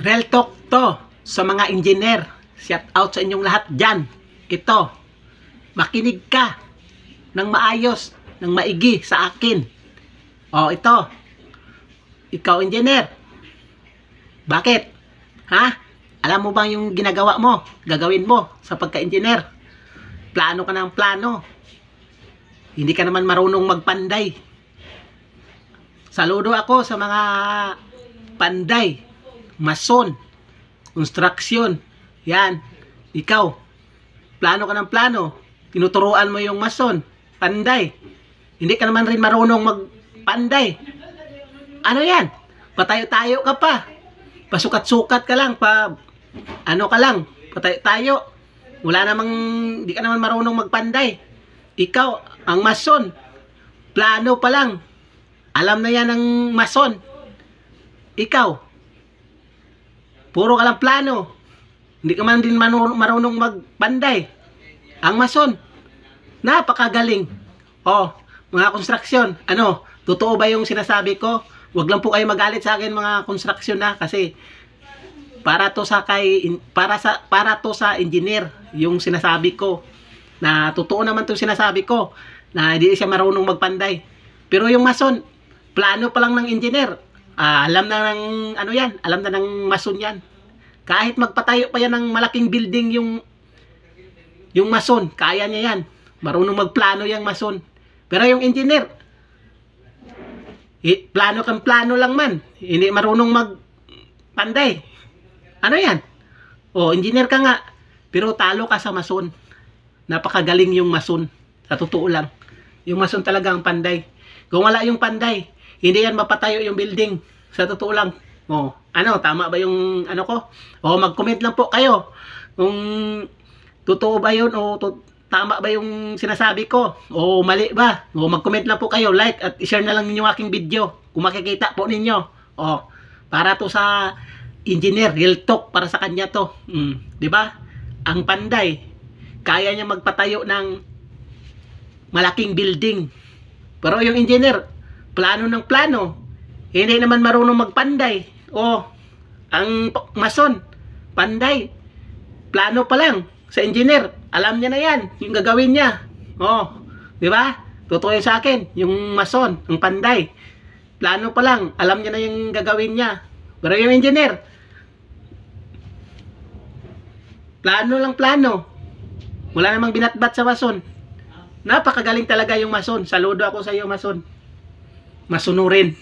Real talk to sa mga engineer. Shout out sa inyong lahat dyan. Ito, makinig ka ng maayos, ng maigi sa akin. O ito, ikaw engineer. Bakit? Ha? Alam mo bang yung ginagawa mo, gagawin mo sa pagka-engineer? Plano ka ng plano. Hindi ka naman marunong magpanday. Saludo ako sa mga panday, mason, construction. Yan. Ikaw, plano ka ng plano. Tinuturuan mo yung mason, panday. Hindi ka naman rin marunong magpanday. Ano yan? Patayo-tayo ka pa. Pasukat-sukat ka lang. Ano ka lang. Patayo-tayo. Wala namang, hindi ka naman marunong magpanday. Ikaw, ang mason, plano pa lang. Alam na yan ng mason. Ikaw, puro ka lang plano. Hindi ka man din marunong magpanday. Ang mason, napakagaling. Oh, mga construction, ano, totoo ba yung sinasabi ko? Huwag lang po kayo magalit sa akin mga construction na kasi para to sa engineer yung sinasabi ko. Na totoo naman 'tong sinasabi ko na hindi siya marunong magpanday. Pero yung mason, plano pa lang ng engineer. Alam na ng ano yan, alam na ng mason yan. Kahit magpatayo pa yan ng malaking building yung mason, kaya niya yan. Marunong magplano yung mason. Pero yung engineer, plano kang plano lang man. Hindi marunong magpanday. Ano yan? O, engineer ka nga, pero talo ka sa mason. Napakagaling yung mason. Sa totoo lang. Yung mason talaga ang panday. Kung wala yung panday, hindi yan mapatayo yung building. Sa totoo lang. O, ano, tama ba yung ano ko? O, mag-comment lang po kayo. Kung totoo ba yun o tama ba yung sinasabi ko? O mali ba? O, mag-comment lang po kayo. Like at share na lang ninyo aking video. Kung makikita po ninyo. O, para to sa engineer. Real talk para sa kanya to. Di ba? Ang panday, kaya niya magpatayo ng malaking building. Pero yung engineer, plano ng plano. Hindi naman marunong magpanday. O, ang mason, panday. Plano pa lang sa engineer. Alam niya na yan, yung gagawin niya. O, di ba? Totoo yun sa akin, yung mason, ang panday. Plano pa lang, alam niya na yung gagawin niya. Pero yung engineer, plano lang plano. Wala namang binatbat sa mason. Napakagaling talaga yung mason. Saludo ako sa iyo, mason. Masunurin.